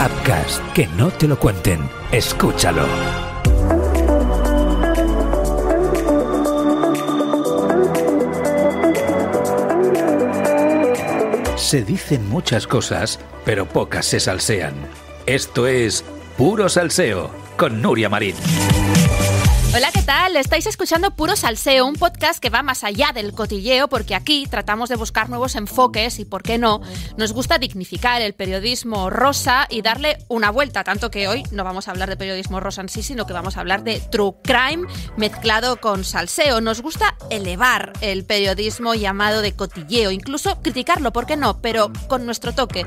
Upcast, que no te lo cuenten. Escúchalo. Se dicen muchas cosas, pero pocas se salsean. Esto es Puro Salseo, con Nuria Marín. Hola, ¿qué tal? Estáis escuchando Puro Salseo, un podcast que va más allá del cotilleo, porque aquí tratamos de buscar nuevos enfoques y, ¿por qué no?, nos gusta dignificar el periodismo rosa y darle una vuelta, tanto que hoy no vamos a hablar de periodismo rosa en sí, sino que vamos a hablar de true crime mezclado con salseo. Nos gusta elevar el periodismo llamado de cotilleo, incluso criticarlo, ¿por qué no?, pero con nuestro toque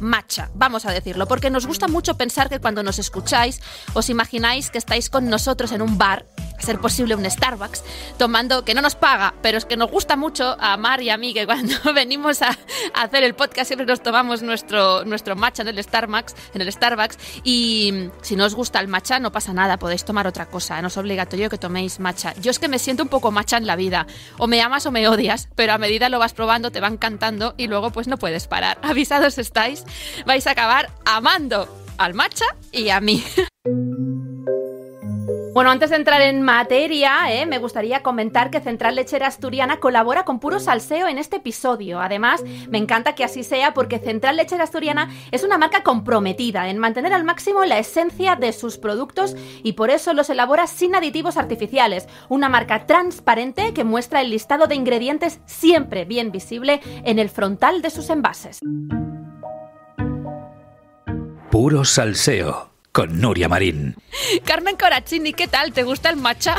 macha, vamos a decirlo, porque nos gusta mucho pensar que cuando nos escucháis os imagináis que estáis con nosotros en un bar, a ser posible un Starbucks, tomando, que no nos paga, pero es que nos gusta mucho a Mar y a mí, que cuando venimos a hacer el podcast siempre nos tomamos nuestro matcha en el Starbucks, y si no os gusta el matcha no pasa nada, podéis tomar otra cosa, no es obligatorio que toméis matcha. Yo es que me siento un poco matcha en la vida, o me amas o me odias, pero a medida lo vas probando te van cantando y luego pues no puedes parar. Avisados estáis, vais a acabar amando al matcha y a mí. Bueno, antes de entrar en materia, me gustaría comentar que Central Lechera Asturiana colabora con Puro Salseo en este episodio. Además, me encanta que así sea porque Central Lechera Asturiana es una marca comprometida en mantener al máximo la esencia de sus productos y por eso los elabora sin aditivos artificiales. Una marca transparente que muestra el listado de ingredientes siempre bien visible en el frontal de sus envases. Puro Salseo, con Nuria Marín. Carmen Corachini, ¿qué tal? ¿Te gusta el matcha?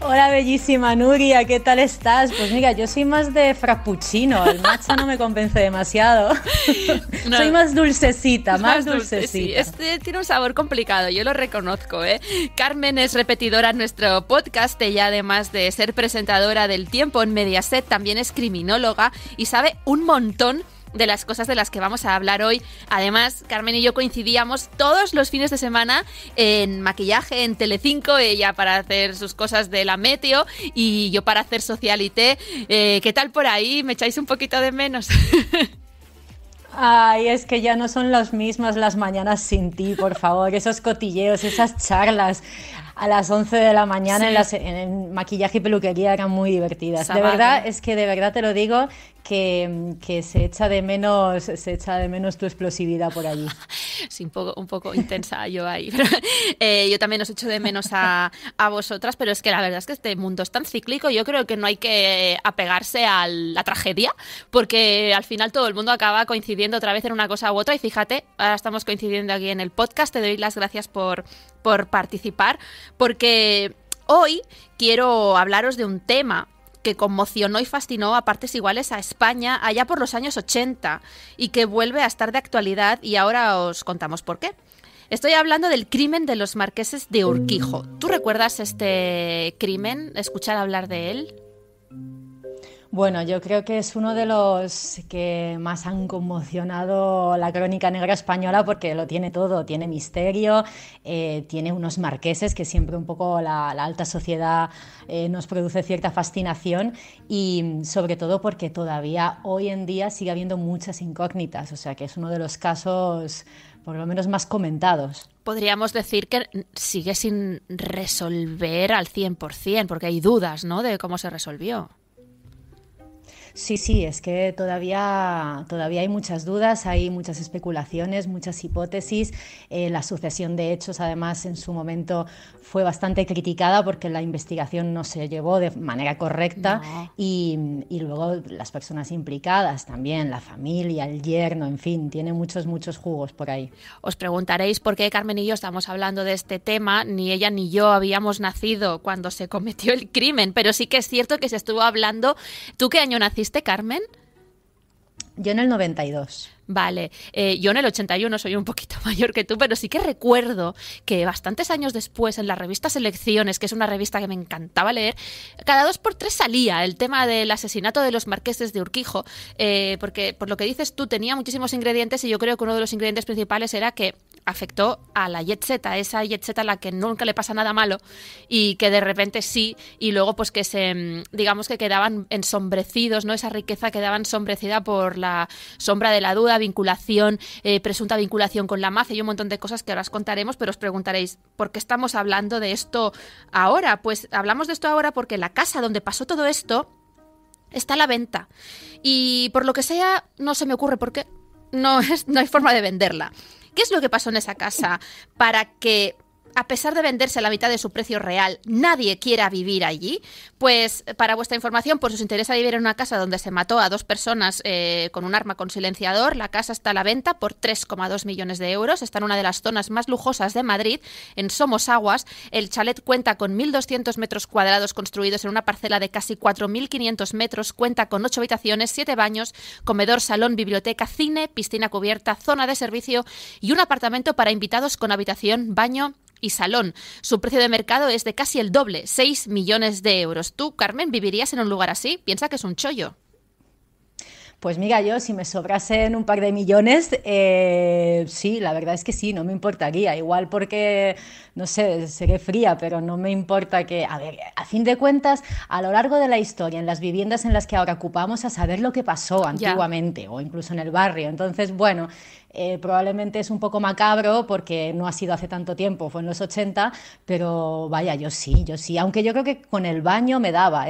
Hola, bellísima Nuria, ¿qué tal estás? Pues mira, yo soy más de frappuccino, el matcha no me convence demasiado. No. Soy más dulcecita, más dulcecita. Sí. Este tiene un sabor complicado, yo lo reconozco, ¿eh? Carmen es repetidora en nuestro podcast, ella además de ser presentadora del Tiempo en Mediaset, también es criminóloga y sabe un montón de las cosas de las que vamos a hablar hoy. Además, Carmen y yo coincidíamos todos los fines de semana en maquillaje en Telecinco, ella para hacer sus cosas de la meteo y yo para hacer Socialité. ¿Qué tal por ahí? ¿Me echáis un poquito de menos? Ay, es que ya no son las mismas las mañanas sin ti, por favor. Esos cotilleos, esas charlas a las 11 de la mañana sí, en maquillaje y peluquería eran muy divertidas. Sabate. De verdad, es que de verdad te lo digo, que se echa de menos tu explosividad por allí. Sí, un poco intensa yo ahí. Yo también os echo de menos a vosotras, pero es que la verdad es que este mundo es tan cíclico, yo creo que no hay que apegarse a la tragedia, porque al final todo el mundo acaba coincidiendo otra vez en una cosa u otra, y fíjate, ahora estamos coincidiendo aquí en el podcast, te doy las gracias por participar, porque hoy quiero hablaros de un tema que conmocionó y fascinó a partes iguales a España allá por los años 80 y que vuelve a estar de actualidad, y ahora os contamos por qué. Estoy hablando del crimen de los marqueses de Urquijo. ¿Tú recuerdas este crimen? ¿Escuchar hablar de él? Bueno, yo creo que es uno de los que más han conmocionado la crónica negra española porque lo tiene todo, tiene misterio, tiene unos marqueses que siempre un poco la alta sociedad nos produce cierta fascinación, y sobre todo porque todavía hoy en día sigue habiendo muchas incógnitas, o sea que es uno de los casos por lo menos más comentados. Podríamos decir que sigue sin resolver al 100%, porque hay dudas, ¿no?, de cómo se resolvió. Sí, es que todavía hay muchas dudas, hay muchas especulaciones, muchas hipótesis. La sucesión de hechos, además, en su momento fue bastante criticada porque la investigación no se llevó de manera correcta. No. Y luego las personas implicadas también, la familia, el yerno, en fin, tiene muchos jugos por ahí. Os preguntaréis por qué Carmen y yo estamos hablando de este tema. Ni ella ni yo habíamos nacido cuando se cometió el crimen, pero sí que es cierto que se estuvo hablando. ¿Tú qué año naciste, Carmen? Yo en el 92. Vale, yo en el 81, soy un poquito mayor que tú, pero sí que recuerdo que bastantes años después en la revista Selecciones, que es una revista que me encantaba leer, cada 2 por 3 salía el tema del asesinato de los marqueses de Urquijo, porque por lo que dices tú tenía muchísimos ingredientes, y yo creo que uno de los ingredientes principales era que afectó a la jet set, a esa jet set a la que nunca le pasa nada malo y que de repente sí, y luego pues que digamos que quedaban ensombrecidos, ¿no? Esa riqueza quedaba ensombrecida por la sombra de la duda, vinculación, presunta vinculación con la mafia y un montón de cosas que ahora os contaremos, pero os preguntaréis, ¿por qué estamos hablando de esto ahora? Pues hablamos de esto ahora porque la casa donde pasó todo esto está a la venta y por lo que sea no se me ocurre por qué no hay forma de venderla. ¿Qué es lo que pasó en esa casa para que, a pesar de venderse a la mitad de su precio real, nadie quiera vivir allí? Pues para vuestra información, por si os interesa vivir en una casa donde se mató a 2 personas con un arma con silenciador, la casa está a la venta por 3,2 millones de euros. Está en una de las zonas más lujosas de Madrid, en Somosaguas. El chalet cuenta con 1.200 metros cuadrados construidos en una parcela de casi 4.500 metros. Cuenta con 8 habitaciones, 7 baños, comedor, salón, biblioteca, cine, piscina cubierta, zona de servicio y un apartamento para invitados con habitación, baño y salón. Su precio de mercado es de casi el doble, 6 millones de euros. ¿Tú, Carmen, vivirías en un lugar así? Piensa que es un chollo. Pues mira, yo si me sobrasen un par de millones, sí, la verdad es que sí, no me importaría. Igual porque, no sé, seré fría, pero no me importa que... A ver, a fin de cuentas, a lo largo de la historia, en las viviendas en las que ahora ocupamos, a saber lo que pasó antiguamente o incluso en el barrio. Entonces, bueno, probablemente es un poco macabro porque no ha sido hace tanto tiempo, fue en los 80, pero vaya, yo sí. Aunque yo creo que con el baño me daba,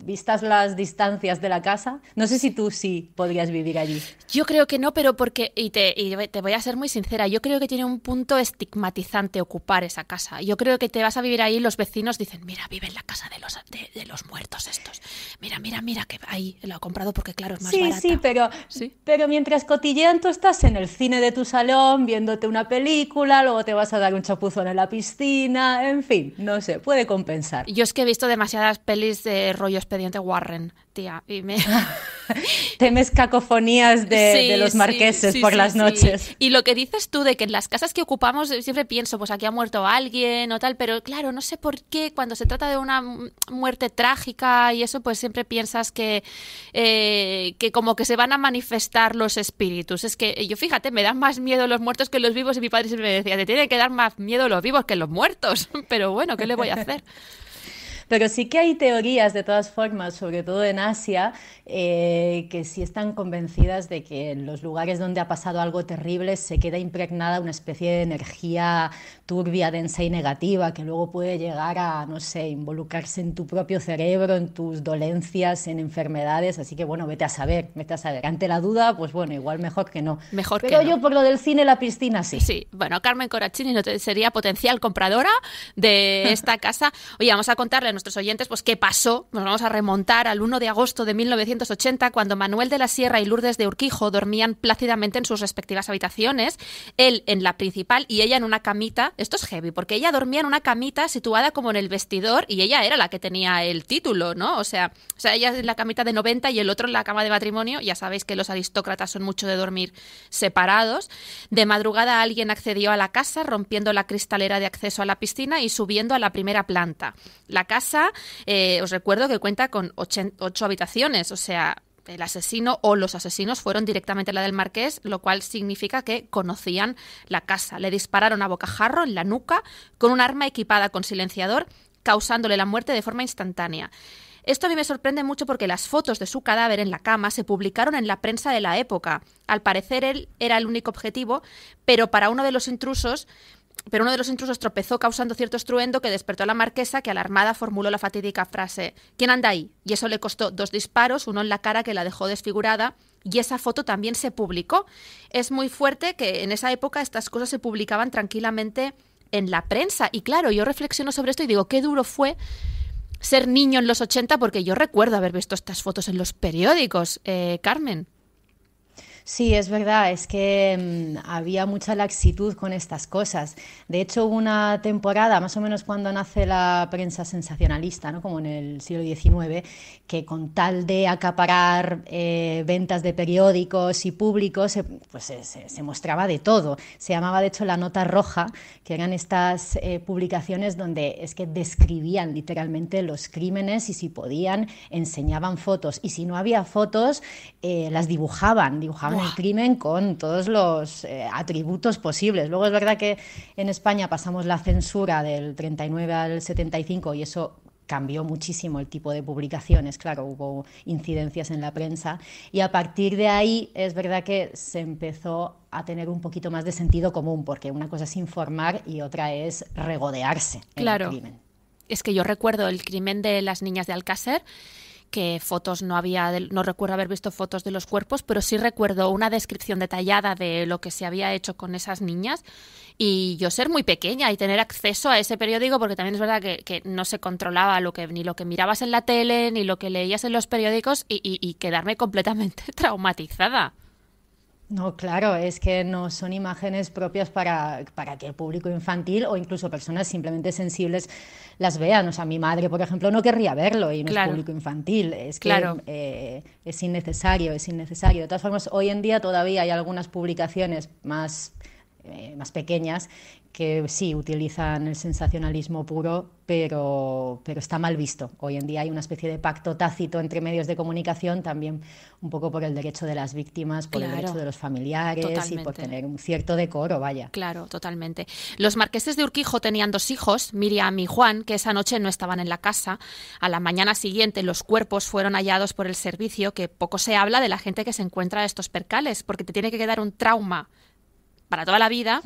vistas las distancias de la casa. No sé si tú sí podrías vivir allí. Yo creo que no, pero porque, y te voy a ser muy sincera, yo creo que tiene un punto estigmatizante ocupar esa casa. Yo creo que te vas a vivir ahí y los vecinos dicen, mira, vive en la casa de los muertos estos. Mira, que ahí lo he comprado porque claro, es más barata. Sí, pero mientras cotillean tú estás en el cine de tu salón viéndote una película, luego te vas a dar un chapuzón en la piscina, en fin, no sé, puede compensar. Yo es que he visto demasiadas pelis de rollo Expediente Warren, tía, y me... Temes cacofonías de los marqueses por las noches. Y lo que dices tú de que en las casas que ocupamos siempre pienso, pues aquí ha muerto alguien o tal, pero claro, no sé por qué cuando se trata de una muerte trágica y eso, pues siempre piensas que como que se van a manifestar los espíritus. Es que yo, fíjate, me dan más miedo los muertos que los vivos y mi padre siempre me decía, te tiene que dar más miedo los vivos que los muertos. Pero bueno, ¿qué le voy a hacer? Pero sí que hay teorías, de todas formas, sobre todo en Asia, que sí están convencidas de que en los lugares donde ha pasado algo terrible se queda impregnada una especie de energía turbia, densa y negativa, que luego puede llegar a, no sé, involucrarse en tu propio cerebro, en tus dolencias, en enfermedades. Así que, bueno, vete a saber. Ante la duda, pues bueno, igual mejor que no. Pero yo por lo del cine, la piscina, sí. Sí, bueno, Carmen Corachini sería potencial compradora de esta casa. Oye, vamos a contarle a nuestros oyentes pues qué pasó. Nos vamos a remontar al 1 de agosto de 1980, cuando Manuel de la Sierra y Lourdes de Urquijo dormían plácidamente en sus respectivas habitaciones, él en la principal y ella en una camita. Esto es heavy, porque ella dormía en una camita situada como en el vestidor y ella era la que tenía el título, ¿no? O sea, ella en la camita de 90 y el otro en la cama de matrimonio. Ya sabéis que los aristócratas son mucho de dormir separados. De madrugada alguien accedió a la casa, rompiendo la cristalera de acceso a la piscina y subiendo a la primera planta. La casa, os recuerdo que cuenta con 8 habitaciones, o sea, el asesino o los asesinos fueron directamente a la del marqués, lo cual significa que conocían la casa. Le dispararon a bocajarro en la nuca con un arma equipada con silenciador, causándole la muerte de forma instantánea. Esto a mí me sorprende mucho porque las fotos de su cadáver en la cama se publicaron en la prensa de la época. Al parecer él era el único objetivo, pero uno de los intrusos tropezó causando cierto estruendo que despertó a la marquesa, que alarmada formuló la fatídica frase «¿Quién anda ahí?». Y eso le costó 2 disparos, uno en la cara que la dejó desfigurada, y esa foto también se publicó. Es muy fuerte que en esa época estas cosas se publicaban tranquilamente en la prensa. Y claro, yo reflexiono sobre esto y digo, qué duro fue ser niño en los 80, porque yo recuerdo haber visto estas fotos en los periódicos. Carmen. Sí, es verdad, es que había mucha laxitud con estas cosas. De hecho, hubo una temporada, más o menos cuando nace la prensa sensacionalista, ¿no? Como en el siglo XIX, que con tal de acaparar ventas de periódicos y públicos, se mostraba de todo. Se llamaba, de hecho, la nota roja, que eran estas publicaciones donde es que describían literalmente los crímenes y, si podían, enseñaban fotos. Y si no había fotos, las dibujaban el crimen con todos los atributos posibles. Luego es verdad que en España pasamos la censura del 39 al 75 y eso cambió muchísimo el tipo de publicaciones, claro, hubo incidencias en la prensa y a partir de ahí es verdad que se empezó a tener un poquito más de sentido común, porque una cosa es informar y otra es regodearse en el crimen. Es que yo recuerdo el crimen de las niñas de Alcácer, que fotos no había, no recuerdo haber visto fotos de los cuerpos, pero sí recuerdo una descripción detallada de lo que se había hecho con esas niñas y yo ser muy pequeña y tener acceso a ese periódico, porque también es verdad que no se controlaba ni lo que mirabas en la tele, ni lo que leías en los periódicos y quedarme completamente traumatizada. No, claro, es que no son imágenes propias para que el público infantil o incluso personas simplemente sensibles las vean. O sea, mi madre, por ejemplo, no querría verlo y no es público infantil. Es que es innecesario, es innecesario. De todas formas, hoy en día todavía hay algunas publicaciones más pequeñas que sí utilizan el sensacionalismo puro, pero está mal visto. Hoy en día hay una especie de pacto tácito entre medios de comunicación, también un poco por el derecho de las víctimas, por el derecho de los familiares y por tener un cierto decoro, vaya. Claro, totalmente. Los marqueses de Urquijo tenían 2 hijos, Miriam y Juan, que esa noche no estaban en la casa. A la mañana siguiente los cuerpos fueron hallados por el servicio, que poco se habla de la gente que se encuentra en estos percales, porque te tiene que quedar un trauma para toda la vida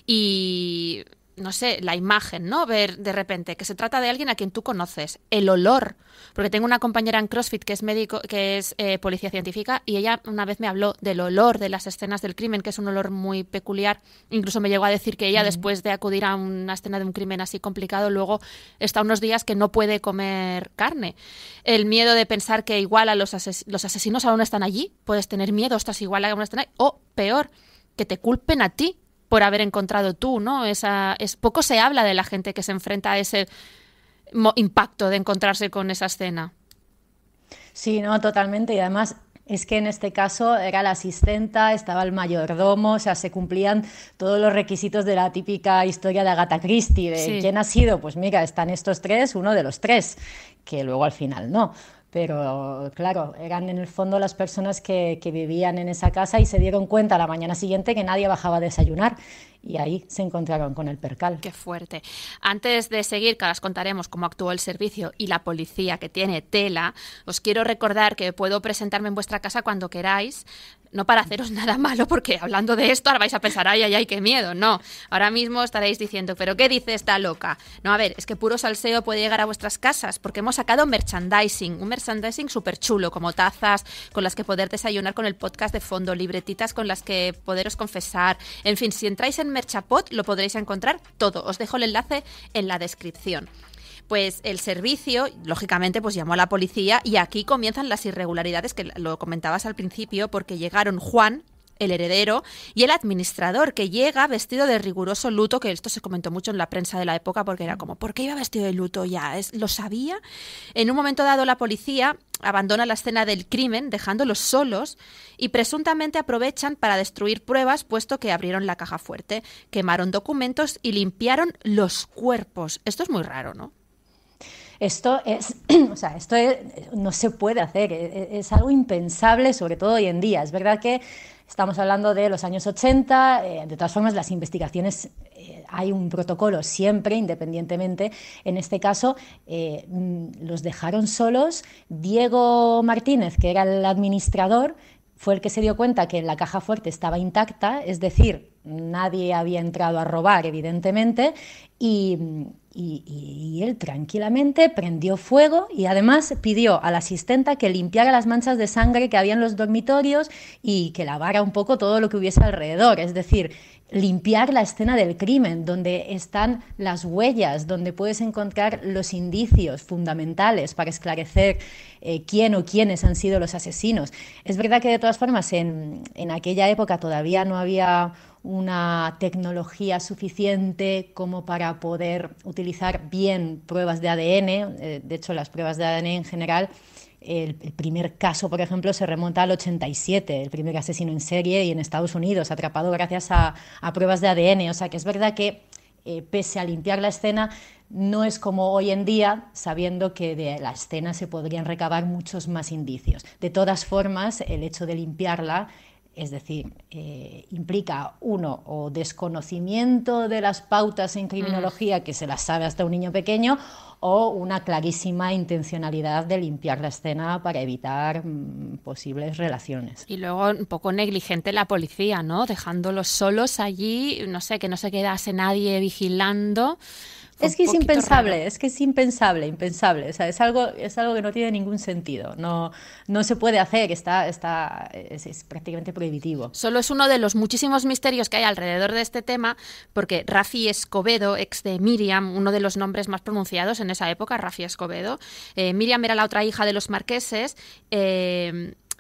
y, no sé, la imagen, ¿no? Ver de repente que se trata de alguien a quien tú conoces, el olor, porque tengo una compañera en CrossFit que es médico, que es policía científica y ella una vez me habló del olor de las escenas del crimen, que es un olor muy peculiar, incluso me llegó a decir que ella después de acudir a una escena de un crimen así complicado, luego está unos días que no puede comer carne. El miedo de pensar que igual a los asesinos aún están allí, puedes tener miedo, estás igual aún están ahí, o peor, que te culpen a ti por haber encontrado tú, ¿no? Poco se habla de la gente que se enfrenta a ese impacto de encontrarse con esa escena. Sí, no, totalmente. Y además es que en este caso era la asistenta, estaba el mayordomo, o sea, se cumplían todos los requisitos de la típica historia de Agatha Christie, de ¿quién ha sido? Pues mira, están estos 3, uno de los 3, que luego al final no. Pero claro, eran en el fondo las personas que vivían en esa casa y se dieron cuenta a la mañana siguiente que nadie bajaba a desayunar y ahí se encontraron con el percal. Qué fuerte. Antes de seguir, que os contaremos cómo actuó el servicio y la policía, que tiene tela, os quiero recordar que puedo presentarme en vuestra casa cuando queráis, no para haceros nada malo, porque hablando de esto ahora vais a pensar, ay, qué miedo. No, ahora mismo estaréis diciendo, ¿pero qué dice esta loca? No, a ver, es que Puro Salseo puede llegar a vuestras casas porque hemos sacado merchandising, un merchandising súper chulo, como tazas con las que poder desayunar con el podcast de fondo, libretitas con las que poderos confesar. En fin, si entráis en Merchapod lo podréis encontrar todo. Os dejo el enlace en la descripción. Pues el servicio, lógicamente, pues llamó a la policía y aquí comienzan las irregularidades que lo comentabas al principio, porque llegaron Juan, el heredero, y el administrador, que llega vestido de riguroso luto, que esto se comentó mucho en la prensa de la época porque era como, ¿por qué iba vestido de luto ya? ¿Lo sabía? En un momento dado la policía abandona la escena del crimen dejándolos solos y presuntamente aprovechan para destruir pruebas, puesto que abrieron la caja fuerte, quemaron documentos y limpiaron los cuerpos. Esto es muy raro, ¿no? Esto no se puede hacer, es algo impensable, sobre todo hoy en día. Es verdad que estamos hablando de los años 80, de todas formas las investigaciones, hay un protocolo siempre, independientemente. En este caso, los dejaron solos. Diego Martínez, que era el administrador, fue el que se dio cuenta que la caja fuerte estaba intacta, es decir, nadie había entrado a robar, evidentemente, y él tranquilamente prendió fuego y además pidió a la asistenta que limpiara las manchas de sangre que había en los dormitorios y que lavara un poco todo lo que hubiese alrededor, es decir, limpiar la escena del crimen, donde están las huellas, donde puedes encontrar los indicios fundamentales para esclarecer quién o quiénes han sido los asesinos. Es verdad que de todas formas en aquella época todavía no había una tecnología suficiente como para poder utilizar bien pruebas de ADN. De hecho, las pruebas de ADN en general, el primer caso, por ejemplo, se remonta al 87, el primer asesino en serie y en Estados Unidos, atrapado gracias a pruebas de ADN. O sea que es verdad que pese a limpiar la escena, no es como hoy en día, sabiendo que de la escena se podrían recabar muchos más indicios. De todas formas, el hecho de limpiarla Es decir, implica uno, o desconocimiento de las pautas en criminología que se las sabe hasta un niño pequeño, o una clarísima intencionalidad de limpiar la escena para evitar posibles relaciones. Y luego un poco negligente la policía, ¿no? Dejándolos solos allí, no sé, que no se quedase nadie vigilando. Es que es impensable, impensable. O sea, es algo que no tiene ningún sentido. No se puede hacer, es prácticamente prohibitivo. Solo es uno de los muchísimos misterios que hay alrededor de este tema, porque Rafi Escobedo, ex de Miriam, uno de los nombres más pronunciados en esa época, Rafi Escobedo. Miriam era la otra hija de los marqueses,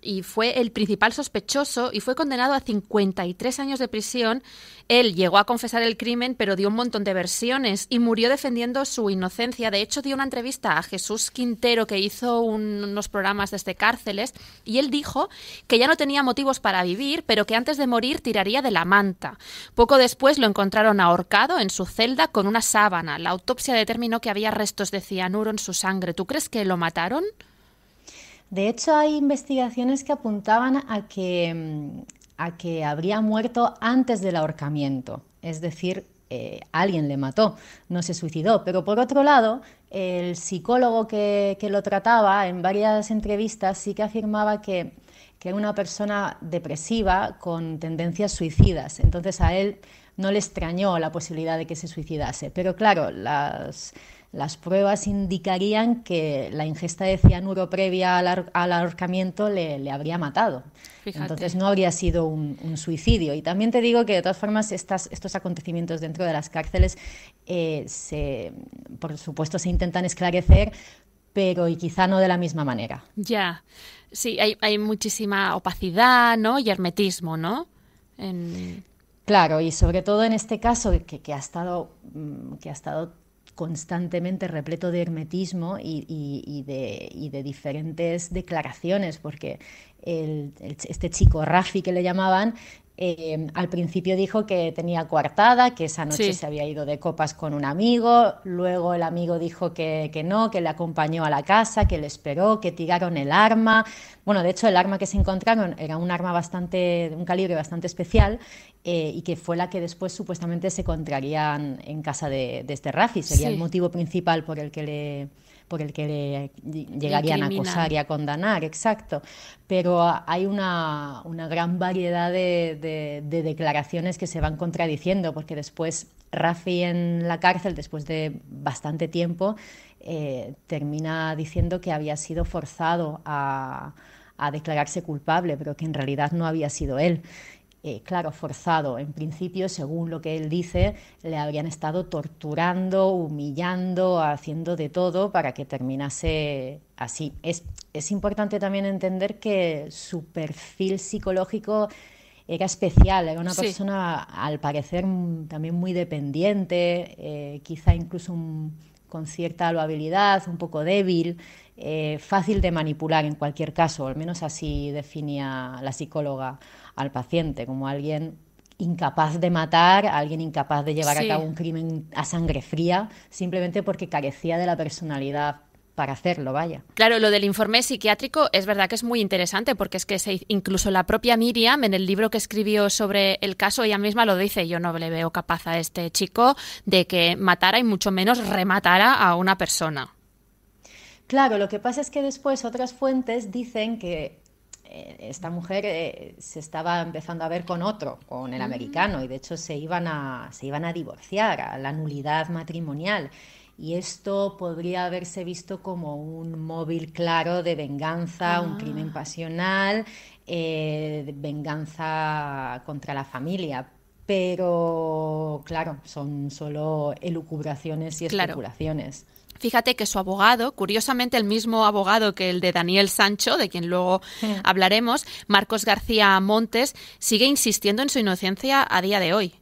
y fue el principal sospechoso y fue condenado a 53 años de prisión. Él llegó a confesar el crimen, pero dio un montón de versiones y murió defendiendo su inocencia. De hecho, dio una entrevista a Jesús Quintero, que hizo unos programas desde cárceles, y él dijo que ya no tenía motivos para vivir, pero que antes de morir tiraría de la manta. Poco después lo encontraron ahorcado en su celda con una sábana. La autopsia determinó que había restos de cianuro en su sangre. ¿Tú crees que lo mataron? De hecho, hay investigaciones que apuntaban a que habría muerto antes del ahorcamiento, es decir, alguien le mató, no se suicidó. Pero por otro lado, el psicólogo que lo trataba en varias entrevistas sí que afirmaba que era una persona depresiva con tendencias suicidas. Entonces a él no le extrañó la posibilidad de que se suicidase. Pero claro, las pruebas indicarían que la ingesta de cianuro previa al ahorcamiento le habría matado. Fíjate. Entonces no habría sido un suicidio. Y también te digo que de todas formas estos acontecimientos dentro de las cárceles por supuesto se intentan esclarecer, pero y quizá no de la misma manera. Ya, sí, hay muchísima opacidad, ¿no? Y hermetismo, ¿no? Claro, y sobre todo en este caso que ha estado constantemente repleto de hermetismo y de diferentes declaraciones, porque este chico Rafi, que le llamaban, al principio dijo que tenía coartada, que esa noche se había ido de copas con un amigo. Luego el amigo dijo que no, que le acompañó a la casa, que le esperó, que tiraron el arma. Bueno, de hecho el arma que se encontraron era un arma de un calibre bastante especial, y que fue la que después supuestamente se encontrarían en casa de este Rafi. Sería el motivo principal por el que le llegarían a acosar y a condenar, exacto. Pero hay una gran variedad de declaraciones que se van contradiciendo, porque después Rafi en la cárcel, después de bastante tiempo, termina diciendo que había sido forzado a declararse culpable, pero que en realidad no había sido él. Claro, forzado. En principio, según lo que él dice, le habrían estado torturando, humillando, haciendo de todo para que terminase así. Es importante también entender que su perfil psicológico era especial, era una persona al parecer también muy dependiente, quizá incluso con cierta loabilidad, un poco débil, fácil de manipular en cualquier caso, al menos así definía la psicóloga al paciente, como alguien incapaz de matar, alguien incapaz de llevar a cabo un crimen a sangre fría, simplemente porque carecía de la personalidad para hacerlo, vaya. Claro, lo del informe psiquiátrico es verdad que es muy interesante, porque es que incluso la propia Miriam, en el libro que escribió sobre el caso, ella misma lo dice: yo no le veo capaz a este chico de que matara y mucho menos rematara a una persona. Claro, lo que pasa es que después otras fuentes dicen que esta mujer se estaba empezando a ver con otro, con el americano, y de hecho se iban a divorciar, a la nulidad matrimonial. Y esto podría haberse visto como un móvil claro de venganza, un crimen pasional, venganza contra la familia. Pero, claro, son solo elucubraciones y especulaciones. Claro. Fíjate que su abogado, curiosamente el mismo abogado que el de Daniel Sancho, de quien luego hablaremos, Marcos García Montes, sigue insistiendo en su inocencia a día de hoy.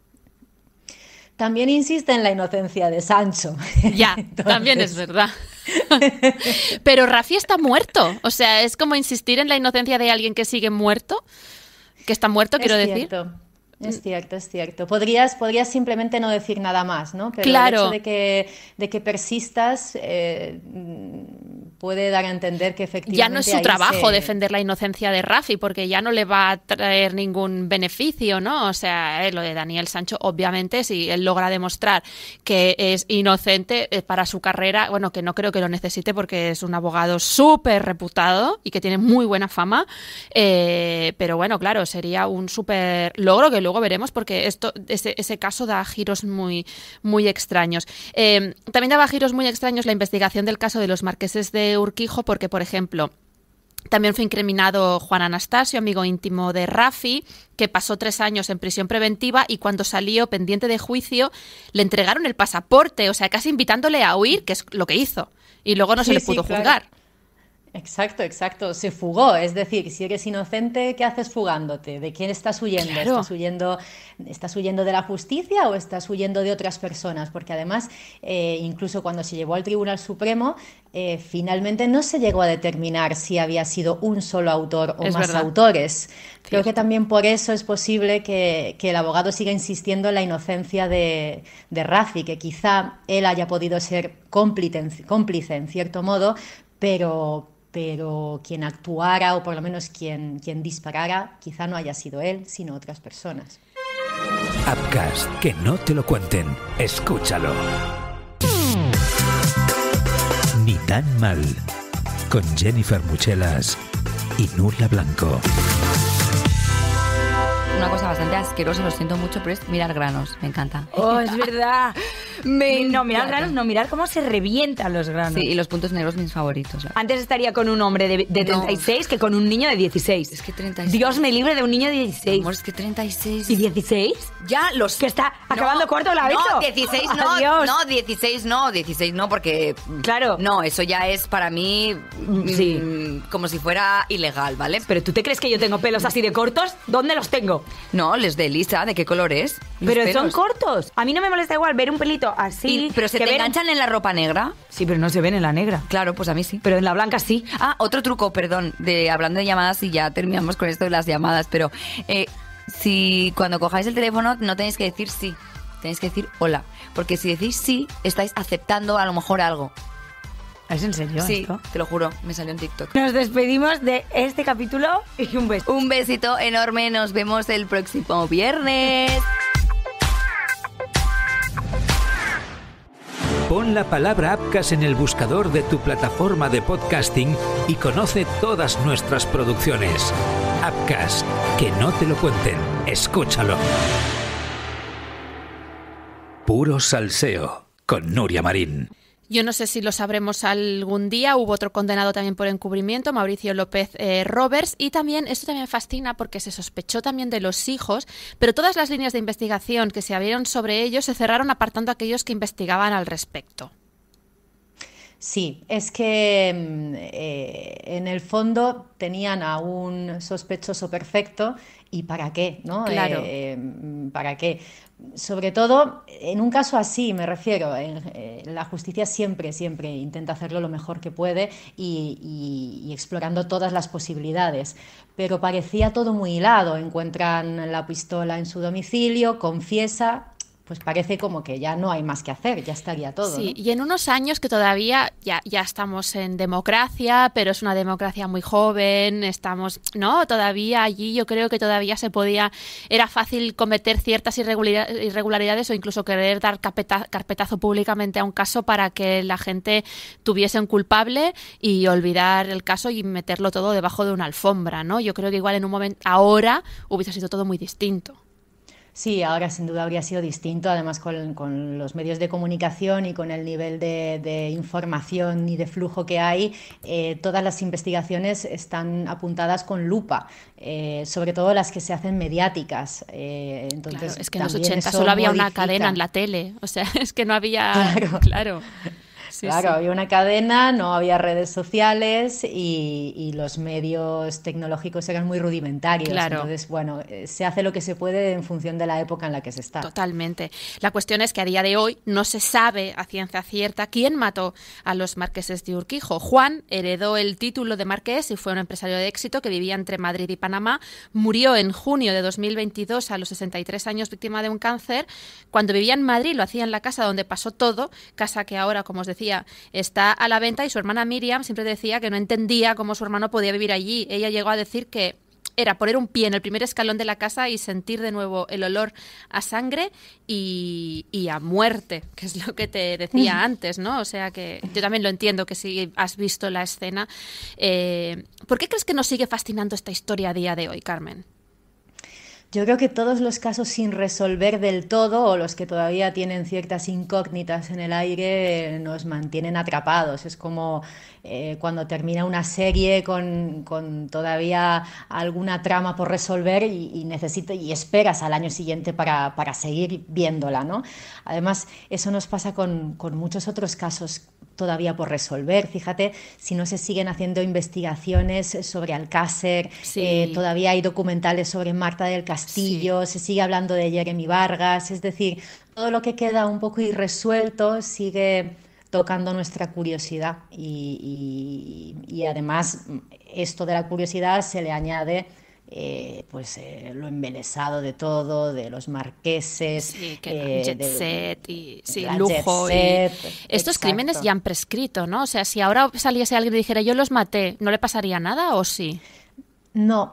También insiste en la inocencia de Sancho. Ya, entonces... también es verdad. Pero Rafi está muerto. O sea, es como insistir en la inocencia de alguien que sigue muerto. Que está muerto, quiero decir. Es cierto. Podrías simplemente no decir nada más, ¿no? Pero claro. El hecho de que persistas puede dar a entender que efectivamente ya no es su trabajo defender la inocencia de Rafi, porque ya no le va a traer ningún beneficio, ¿no? O sea, lo de Daniel Sancho, obviamente, si él logra demostrar que es inocente para su carrera, bueno, que no creo que lo necesite porque es un abogado súper reputado y que tiene muy buena fama, pero bueno, claro, sería un súper logro que luego veremos, porque ese caso da giros muy, muy extraños. También daba giros muy extraños la investigación del caso de los marqueses de Urquijo, porque, por ejemplo, también fue incriminado Juan Anastasio, amigo íntimo de Rafi, que pasó 3 años en prisión preventiva y cuando salió pendiente de juicio le entregaron el pasaporte, o sea, casi invitándole a huir, que es lo que hizo, y luego no se le pudo juzgar. Exacto. Se fugó. Es decir, si eres inocente, ¿qué haces fugándote? ¿De quién estás huyendo? Claro. ¿Estás huyendo de la justicia o estás huyendo de otras personas? Porque además, incluso cuando se llevó al Tribunal Supremo, finalmente no se llegó a determinar si había sido un solo autor o Es más verdad. autores. Creo que también por eso es posible que el abogado siga insistiendo en la inocencia de Rafi, que quizá él haya podido ser cómplice en cierto modo, pero quien actuara, o por lo menos quien disparara, quizá no haya sido él, sino otras personas. Upcast, que no te lo cuenten. Escúchalo. Ni tan mal. Con Jennifer Muchelas y Nuria Blanco. Una cosa bastante asquerosa, lo siento mucho, pero es mirar granos. Me encanta. Oh, es verdad. No, mirar granos, no, mirar cómo se revientan los granos. Sí, y los puntos negros mis favoritos. Antes estaría con un hombre de 36 que con un niño de 16. Es que 36. Dios me libre de un niño de 16. Amor, es que 36. ¿Y 16? Ya los... Que está acabando corto la vez. No, 16 no. Adiós. No, 16 no, porque... Claro. No, eso ya es para mí... Sí. Como si fuera ilegal, ¿vale? ¿Pero tú te crees que yo tengo pelos así de cortos? ¿Dónde los tengo? No, les de Lisa, ¿de qué color es? Los Pero son pelos. cortos. A mí no me molesta igual ver un pelito así. Pero se que te ver- enganchan en la ropa negra. Sí, pero no se ven en la negra. Claro, pues a mí sí. Pero en la blanca sí. Ah, otro truco, perdón, hablando de llamadas y ya terminamos con esto de las llamadas, pero si cuando cojáis el teléfono no tenéis que decir sí, tenéis que decir hola, porque si decís sí, estáis aceptando a lo mejor algo. ¿Es en serio Sí, esto? te lo juro, me salió en TikTok. Nos despedimos de este capítulo y un beso. Un besito enorme, nos vemos el próximo viernes. Pon la palabra Upcast en el buscador de tu plataforma de podcasting y conoce todas nuestras producciones. Upcast, que no te lo cuenten. Escúchalo. Puro salseo con Nuria Marín. Yo no sé si lo sabremos algún día. Hubo otro condenado también por encubrimiento, Mauricio López Roberts, y también, esto también me fascina porque se sospechó también de los hijos, pero todas las líneas de investigación que se abrieron sobre ellos se cerraron apartando a aquellos que investigaban al respecto. Sí, es que en el fondo tenían a un sospechoso perfecto y ¿para qué? ¿No? Claro. ¿Para qué? Sobre todo, en un caso así, me refiero, la justicia siempre intenta hacerlo lo mejor que puede y explorando todas las posibilidades. Pero parecía todo muy hilado. Encuentran la pistola en su domicilio, confiesa. Pues parece como que ya no hay más que hacer, ya estaría todo. Sí, ¿no? y en unos años que todavía ya estamos en democracia, pero es una democracia muy joven, estamos, ¿no? Todavía allí yo creo que todavía era fácil cometer ciertas irregularidades o incluso querer dar carpetazo públicamente a un caso para que la gente tuviese un culpable y olvidar el caso y meterlo todo debajo de una alfombra, ¿no? Yo creo que igual en un momento, ahora hubiese sido todo muy distinto. Sí, ahora sin duda habría sido distinto, además con los medios de comunicación y con el nivel de información y de flujo que hay, todas las investigaciones están apuntadas con lupa, sobre todo las que se hacen mediáticas. Entonces, claro, es que en los también 80 eso solo había una modifica. cadena en la tele, o sea, es que no había... Claro. Sí, Claro, sí. había una cadena, no había redes sociales y los medios tecnológicos eran muy rudimentarios. Claro. Entonces, bueno, se hace lo que se puede en función de la época en la que se está. Totalmente. La cuestión es que a día de hoy no se sabe a ciencia cierta quién mató a los marqueses de Urquijo. Juan heredó el título de marqués y fue un empresario de éxito que vivía entre Madrid y Panamá. Murió en junio de 2022 a los 63 años víctima de un cáncer. Cuando vivía en Madrid lo hacía en la casa donde pasó todo, casa que ahora, como os decía, decía, está a la venta, y su hermana Miriam siempre decía que no entendía cómo su hermano podía vivir allí. Ella llegó a decir que era poner un pie en el primer escalón de la casa y sentir de nuevo el olor a sangre y a muerte, que es lo que te decía antes, ¿no? O sea que yo también lo entiendo, que si has visto la escena. ¿Por qué crees que nos sigue fascinando esta historia a día de hoy, Carmen? Yo creo que todos los casos sin resolver del todo, o los que todavía tienen ciertas incógnitas en el aire, nos mantienen atrapados. Es como cuando termina una serie con todavía alguna trama por resolver y esperas al año siguiente para seguir viéndola, ¿no? Además, eso nos pasa con muchos otros casos todavía por resolver. Fíjate, si no se siguen haciendo investigaciones sobre Alcácer, Sí. todavía hay documentales sobre Marta del Castillo, se sigue hablando de Jeremy Vargas, es decir, todo lo que queda un poco irresuelto sigue tocando nuestra curiosidad y además esto de la curiosidad se le añade lo embelesado de todo, de los marqueses, Sí, que jet set y sí, la lujo. jet set, Estos exacto. crímenes ya han prescrito, ¿no? O sea, si ahora saliese alguien y dijera yo los maté, ¿no le pasaría nada o sí? No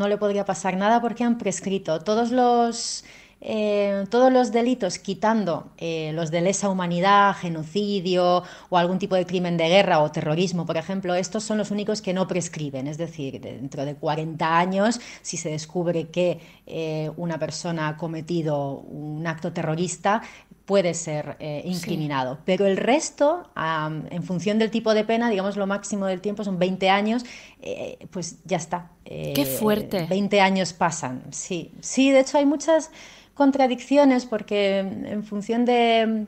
le podría pasar nada porque han prescrito todos los delitos, quitando los de lesa humanidad, genocidio o algún tipo de crimen de guerra o terrorismo, por ejemplo. Estos son los únicos que no prescriben, es decir, dentro de 40 años, si se descubre que una persona ha cometido un acto terrorista, puede ser incriminado. Sí. Pero el resto, en función del tipo de pena, digamos lo máximo del tiempo son 20 años, pues ya está. ¡Qué fuerte! 20 años pasan, sí. Sí, de hecho hay muchas contradicciones porque en función de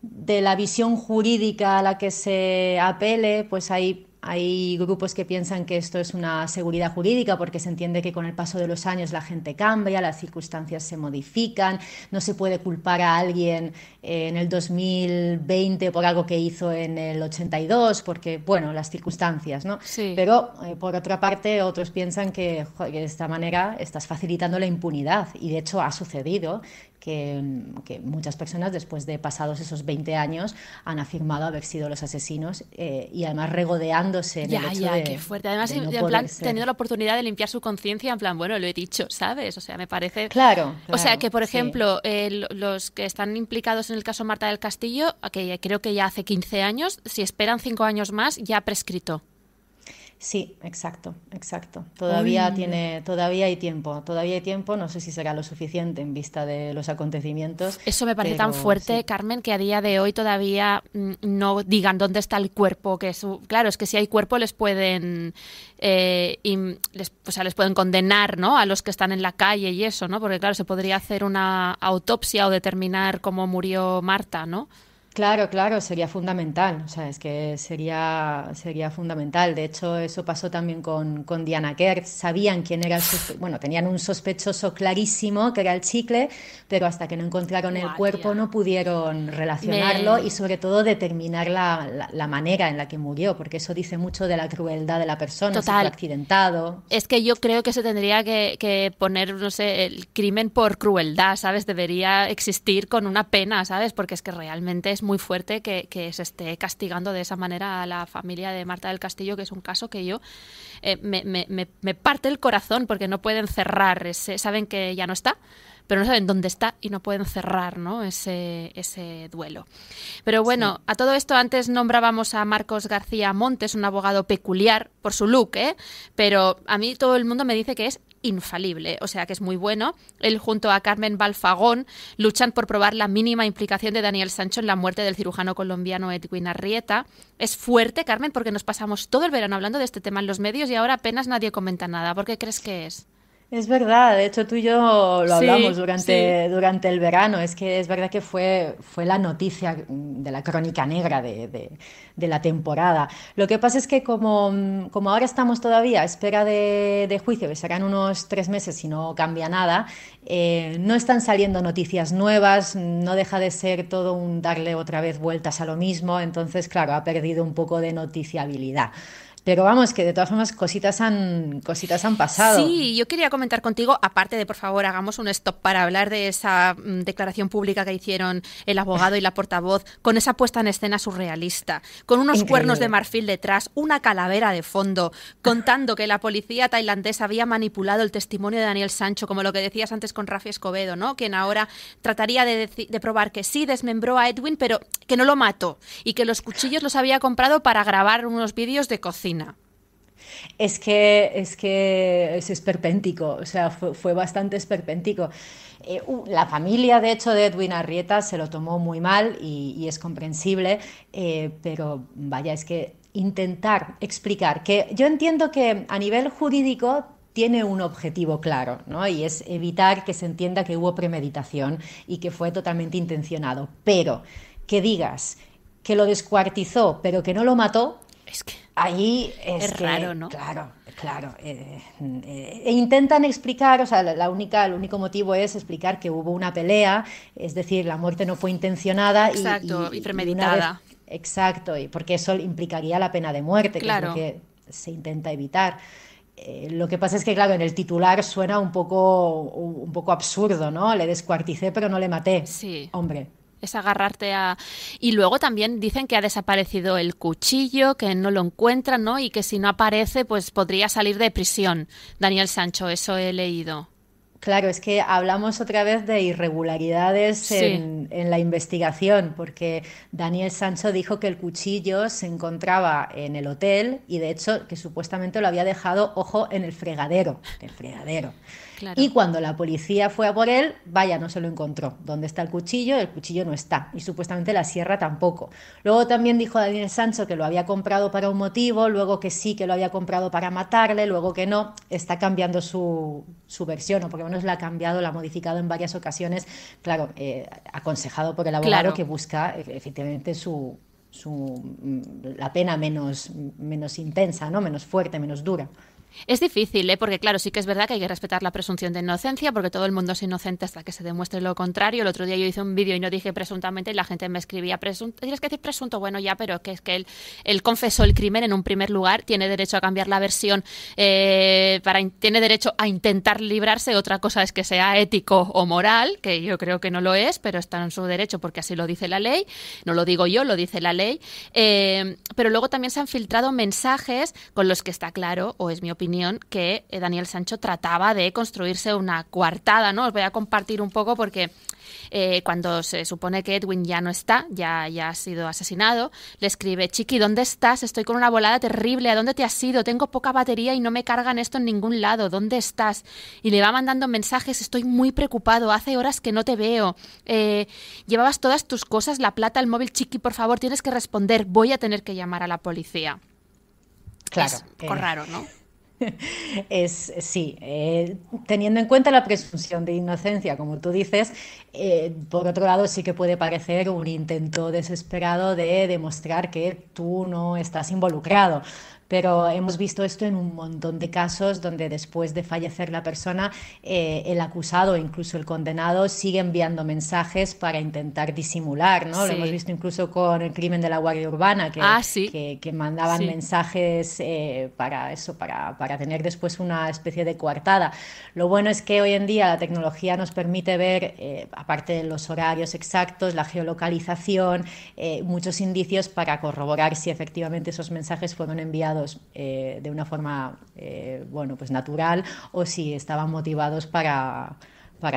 la visión jurídica a la que se apele, pues hay grupos que piensan que esto es una seguridad jurídica porque se entiende que con el paso de los años la gente cambia, las circunstancias se modifican, no se puede culpar a alguien en el 2020 por algo que hizo en el 82 porque, bueno, las circunstancias, ¿no? Sí. Pero, por otra parte, otros piensan que de esta manera estás facilitando la impunidad y, de hecho, ha sucedido que muchas personas, después de pasados esos 20 años, han afirmado haber sido los asesinos y además regodeándose en el hecho de... qué fuerte. Además, de no en plan, ser. teniendo la oportunidad de limpiar su conciencia, en plan, bueno, lo he dicho, ¿sabes? O sea, me parece... Claro. O sea, que, por sí. ejemplo, los que están implicados en el caso Marta del Castillo, que creo que ya hace 15 años, si esperan 5 años más, ya ha prescrito. Sí, exacto. Todavía hay tiempo, no sé si será lo suficiente en vista de los acontecimientos. Eso me parece tan fuerte, sí. Carmen, que a día de hoy todavía no digan dónde está el cuerpo. Claro, es que si hay cuerpo les pueden les pueden condenar, ¿no? A los que están en la calle y eso, ¿no? Porque claro, se podría hacer una autopsia o determinar cómo murió Marta, ¿no? Claro, sería fundamental, o sea, es que sería fundamental. De hecho, eso pasó también con Diana Kerr. Sabían quién era tenían un sospechoso clarísimo, que era el chicle, pero hasta que no encontraron el cuerpo no pudieron relacionarlo y sobre todo determinar la manera en la que murió, porque eso dice mucho de la crueldad de la persona. Total. Si fue accidentado. Es que yo creo que se tendría que poner, no sé, el crimen por crueldad, ¿sabes? Debería existir con una pena, ¿sabes? Porque es que realmente es muy fuerte que se esté castigando de esa manera a la familia de Marta del Castillo, que es un caso que yo me parte el corazón porque no pueden cerrar saben que ya no está, pero no saben dónde está y no pueden cerrar, ¿no? ese duelo. Pero bueno, sí. A todo esto antes nombrábamos a Marcos García Montes, un abogado peculiar por su look, pero a mí todo el mundo me dice que es infalible, o sea que es muy bueno. Él junto a Carmen Balfagón luchan por probar la mínima implicación de Daniel Sancho en la muerte del cirujano colombiano Edwin Arrieta. Es fuerte, Carmen, porque nos pasamos todo el verano hablando de este tema en los medios y ahora apenas nadie comenta nada. ¿Por qué crees que es? Es verdad, de hecho tú y yo lo hablamos durante el verano. Es que es verdad que fue la noticia de la crónica negra de la temporada. Lo que pasa es que como ahora estamos todavía a espera de juicio, que serán unos 3 meses si no cambia nada, no están saliendo noticias nuevas, no deja de ser todo un darle otra vez vueltas a lo mismo, entonces claro, ha perdido un poco de noticiabilidad. Pero vamos, que de todas formas cositas han pasado. Sí, yo quería comentar contigo, aparte de, por favor, hagamos un stop para hablar de esa declaración pública que hicieron el abogado y la portavoz, con esa puesta en escena surrealista, con unos Increíble. cuernos de marfil detrás, una calavera de fondo, contando que la policía tailandesa había manipulado el testimonio de Daniel Sancho, como lo que decías antes con Rafi Escobedo, ¿no? Quien ahora trataría de probar que sí desmembró a Edwin, pero que no lo mató, y que los cuchillos los había comprado para grabar unos vídeos de cocina. Es que es esperpéntico, o sea, fue bastante esperpéntico. La familia, de hecho, de Edwin Arrieta se lo tomó muy mal y es comprensible, pero vaya, es que intentar explicar que yo entiendo que a nivel jurídico tiene un objetivo claro, ¿no? Y es evitar que se entienda que hubo premeditación y que fue totalmente intencionado, pero que digas que lo descuartizó, pero que no lo mató, Es que ahí es que, raro, ¿no? Claro. E intentan explicar, o sea, el único motivo es explicar que hubo una pelea, es decir, la muerte no fue intencionada. Exacto, y premeditada. Exacto, y porque eso implicaría la pena de muerte, Claro. que es lo que se intenta evitar. Lo que pasa es que, claro, en el titular suena un poco absurdo, ¿no? Le descuarticé, pero no le maté. Sí. Hombre. Es agarrarte a... Y luego también dicen que ha desaparecido el cuchillo, que no lo encuentran, ¿no? Y que si no aparece, pues podría salir de prisión. Daniel Sancho, eso he leído. Claro, es que hablamos otra vez de irregularidades Sí. en la investigación, porque Daniel Sancho dijo que el cuchillo se encontraba en el hotel y de hecho que supuestamente lo había dejado, ojo, en el fregadero. Claro. Y cuando la policía fue a por él, vaya, no se lo encontró. ¿Dónde está el cuchillo? El cuchillo no está. Y supuestamente la sierra tampoco. Luego también dijo Daniel Sancho que lo había comprado para un motivo, luego que sí, que lo había comprado para matarle, luego que no. Está cambiando su versión, o por lo menos la ha cambiado, la ha modificado en varias ocasiones. Claro, aconsejado por el abogado, Claro. que busca efectivamente la pena menos intensa, ¿no? Menos fuerte, menos dura. Es difícil, ¿eh? Porque claro, sí que es verdad que hay que respetar la presunción de inocencia, porque todo el mundo es inocente hasta que se demuestre lo contrario. El otro día yo hice un vídeo y no dije presuntamente y la gente me escribía, tienes que decir presunto, bueno ya, pero que es que él confesó el crimen en un primer lugar, tiene derecho a cambiar la versión, tiene derecho a intentar librarse. Otra cosa es que sea ético o moral, que yo creo que no lo es, pero está en su derecho porque así lo dice la ley, no lo digo yo, lo dice la ley. Pero luego también se han filtrado mensajes con los que está claro, o es mi opinión, que Daniel Sancho trataba de construirse una coartada, ¿no? Os voy a compartir un poco porque cuando se supone que Edwin ya no está, ya ha sido asesinado, le escribe: Chiqui, ¿dónde estás? Estoy con una volada terrible, ¿a dónde te has ido? Tengo poca batería y no me cargan esto en ningún lado, ¿dónde estás? Y le va mandando mensajes: estoy muy preocupado, hace horas que no te veo, llevabas todas tus cosas, la plata, el móvil, Chiqui, por favor, tienes que responder, voy a tener que llamar a la policía. Claro. Es un poco raro, ¿no? Sí, teniendo en cuenta la presunción de inocencia, como tú dices, por otro lado sí que puede parecer un intento desesperado de demostrar que tú no estás involucrado. Pero hemos visto esto en un montón de casos donde después de fallecer la persona, el acusado e incluso el condenado sigue enviando mensajes para intentar disimular, ¿no? Sí. Lo hemos visto incluso con el crimen de la Guardia Urbana, que mandaban mensajes para eso, para tener después una especie de coartada. Lo bueno es que hoy en día la tecnología nos permite ver, aparte de los horarios exactos, la geolocalización, muchos indicios para corroborar si efectivamente esos mensajes fueron enviados de una forma pues natural, o si estaban motivados para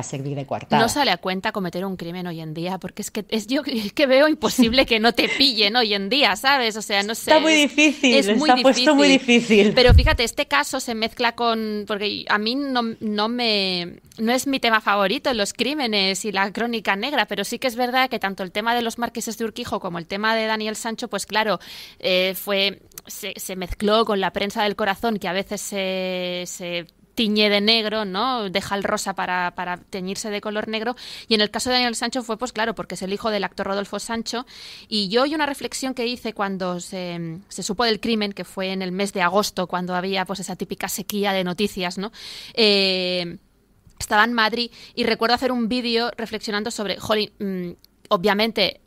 servir de coartada. No sale a cuenta cometer un crimen hoy en día, porque es que veo imposible que no te pillen hoy en día, ¿sabes? O sea, no sé. Está muy difícil, está puesto muy difícil. Pero fíjate, este caso se mezcla con... Porque a mí no es mi tema favorito, los crímenes y la crónica negra, pero sí que es verdad que tanto el tema de los marqueses de Urquijo como el tema de Daniel Sancho, pues claro, se mezcló con la prensa del corazón, que a veces se tiñe de negro, ¿no? Deja el rosa para teñirse de color negro. Y en el caso de Daniel Sancho fue, pues claro, porque es el hijo del actor Rodolfo Sancho. Y yo hay una reflexión que hice cuando se supo del crimen, que fue en el mes de agosto, cuando había pues esa típica sequía de noticias, ¿no? Estaba en Madrid y recuerdo hacer un vídeo reflexionando sobre, jolín, obviamente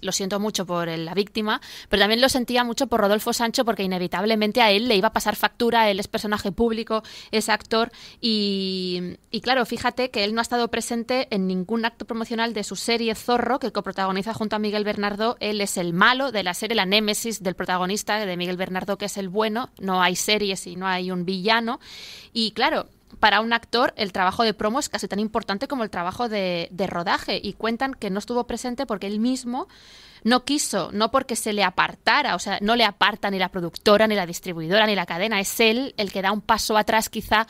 lo siento mucho por la víctima, pero también lo sentía mucho por Rodolfo Sancho, porque inevitablemente a él le iba a pasar factura. Él es personaje público, es actor y claro, fíjate que él no ha estado presente en ningún acto promocional de su serie Zorro, que coprotagoniza junto a Miguel Bernardo. Él es el malo de la serie, la némesis del protagonista, de Miguel Bernardo, que es el bueno. No hay series y no hay un villano. Y claro, para un actor el trabajo de promo es casi tan importante como el trabajo de rodaje, y cuentan que no estuvo presente porque él mismo no quiso, no porque se le apartara, o sea, no le aparta ni la productora, ni la distribuidora, ni la cadena, es él el que da un paso atrás quizá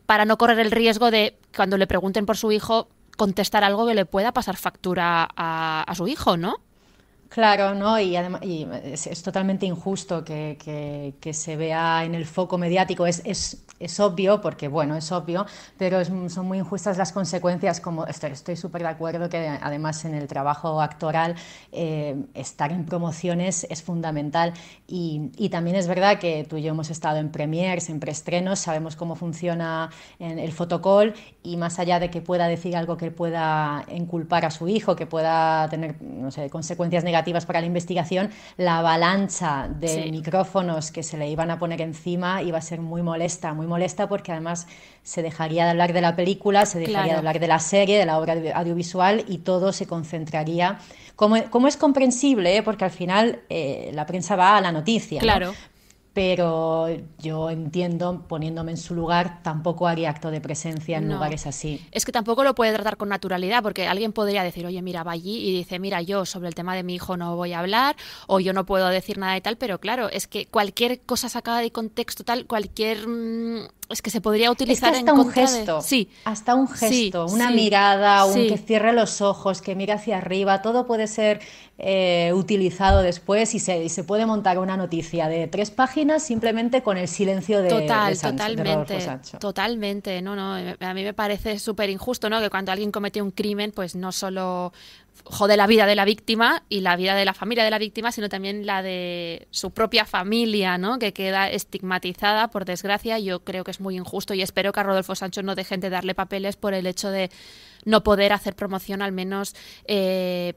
para no correr el riesgo de, cuando le pregunten por su hijo, contestar algo que le pueda pasar factura a su hijo, ¿no? Claro, ¿no? Y además es totalmente injusto que se vea en el foco mediático. Es obvio, porque bueno, es obvio, pero son muy injustas las consecuencias. Como estoy súper de acuerdo que además en el trabajo actoral estar en promociones es fundamental. Y también es verdad que tú y yo hemos estado en premiers, en preestrenos, sabemos cómo funciona en el fotocall, y más allá de que pueda decir algo que pueda inculpar a su hijo, que pueda tener, no sé, consecuencias negativas para la investigación, la avalancha de micrófonos que se le iban a poner encima iba a ser muy molesta, porque además se dejaría de hablar de la película, se dejaría de hablar de la serie, de la obra audiovisual, y todo se concentraría, como es comprensible, porque al final la prensa va a la noticia, claro, ¿no? Pero yo entiendo, poniéndome en su lugar, tampoco haría acto de presencia en lugares así. Es que tampoco lo puede tratar con naturalidad, porque alguien podría decir, oye, mira, va allí y dice, mira, yo sobre el tema de mi hijo no voy a hablar, o yo no puedo decir nada de tal, pero claro, es que cualquier cosa sacada de contexto, tal, es que se podría utilizar en contra de... Sí. Hasta un gesto, una mirada, que cierre los ojos, que mire hacia arriba, todo puede ser utilizado después, y se puede montar una noticia de 3 páginas simplemente con el silencio de Rodolfo Sancho. Totalmente. No, a mí me parece súper injusto, ¿no? Que cuando alguien comete un crimen, pues no solo jode la vida de la víctima y la vida de la familia de la víctima, sino también la de su propia familia, ¿no? Que queda estigmatizada, por desgracia. Yo creo que es muy injusto, y espero que a Rodolfo Sancho no dejen de darle papeles por el hecho de no poder hacer promoción, al menos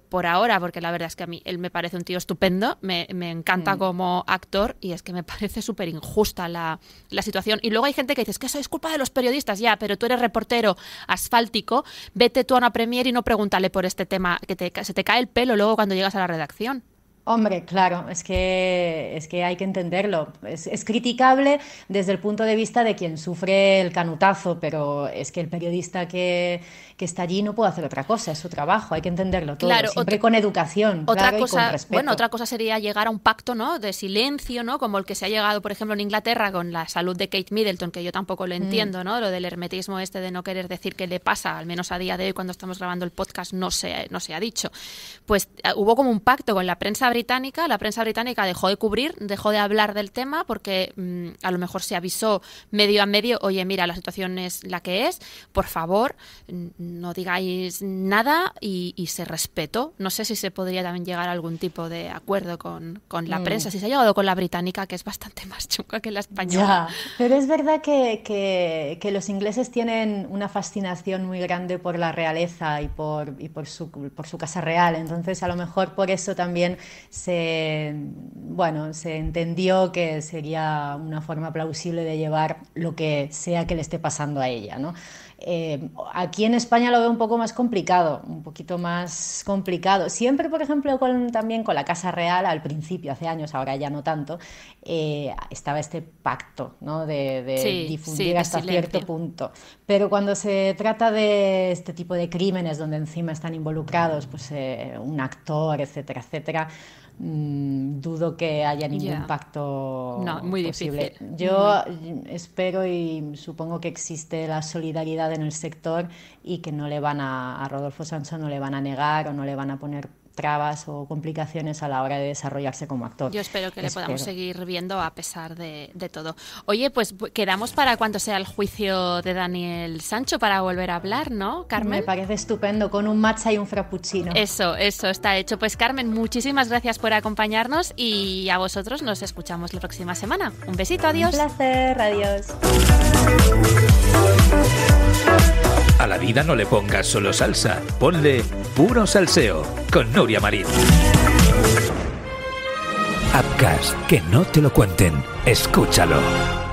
por ahora, porque la verdad es que a mí él me parece un tío estupendo, me encanta como actor, y es que me parece súper injusta la situación. Y luego hay gente que dice, es que eso es culpa de los periodistas, ya, pero tú eres reportero asfáltico, vete tú a una premier y no pregúntale por este tema, que se te cae el pelo luego cuando llegas a la redacción. Hombre, claro, es que hay que entenderlo. Es criticable desde el punto de vista de quien sufre el canutazo, pero es que el periodista que está allí no puede hacer otra cosa, es su trabajo, hay que entenderlo todo, claro, siempre con educación, otra cosa, y con respeto. Bueno, otra cosa sería llegar a un pacto, ¿no?, de silencio, ¿no?, como el que se ha llegado, por ejemplo, en Inglaterra con la salud de Kate Middleton, que yo tampoco lo entiendo, ¿no?, lo del hermetismo de no querer decir qué le pasa, al menos a día de hoy, cuando estamos grabando el podcast, no se ha dicho. Pues hubo como un pacto con la prensa británica dejó de cubrir, dejó de hablar del tema, porque a lo mejor se avisó medio a medio, oye, mira, la situación es la que es, por favor, no digáis nada, y se respetó. No sé si se podría también llegar a algún tipo de acuerdo con la prensa, si se ha llegado con la británica, que es bastante más chunga que la española. Ya, pero es verdad que los ingleses tienen una fascinación muy grande por la realeza y por su casa real, entonces a lo mejor por eso también se entendió que sería una forma plausible de llevar lo que sea que le esté pasando a ella, ¿no? Aquí en España lo veo un poco más complicado, un poquito más complicado. Siempre, por ejemplo, también con la Casa Real, al principio, hace años, ahora ya no tanto, estaba este pacto, ¿no?, de difundir hasta cierto punto. Pero cuando se trata de este tipo de crímenes donde encima están involucrados pues, un actor, etcétera, etcétera, dudo que haya ningún pacto muy posible. Difícil. Yo espero y supongo que existe la solidaridad en el sector, y que no le van a Rodolfo Sancho no le van a negar o no le van a poner trabas o complicaciones a la hora de desarrollarse como actor. Yo espero que le podamos seguir viendo a pesar de todo. Oye, pues quedamos para cuando sea el juicio de Daniel Sancho para volver a hablar, ¿no, Carmen? Me parece estupendo, con un matcha y un frappuccino. Eso está hecho. Pues Carmen, muchísimas gracias por acompañarnos, y a vosotros nos escuchamos la próxima semana. Un besito, adiós. Un placer, adiós. A la vida no le pongas solo salsa, ponle puro salseo con Nuria Marín. Upcast, que no te lo cuenten, escúchalo.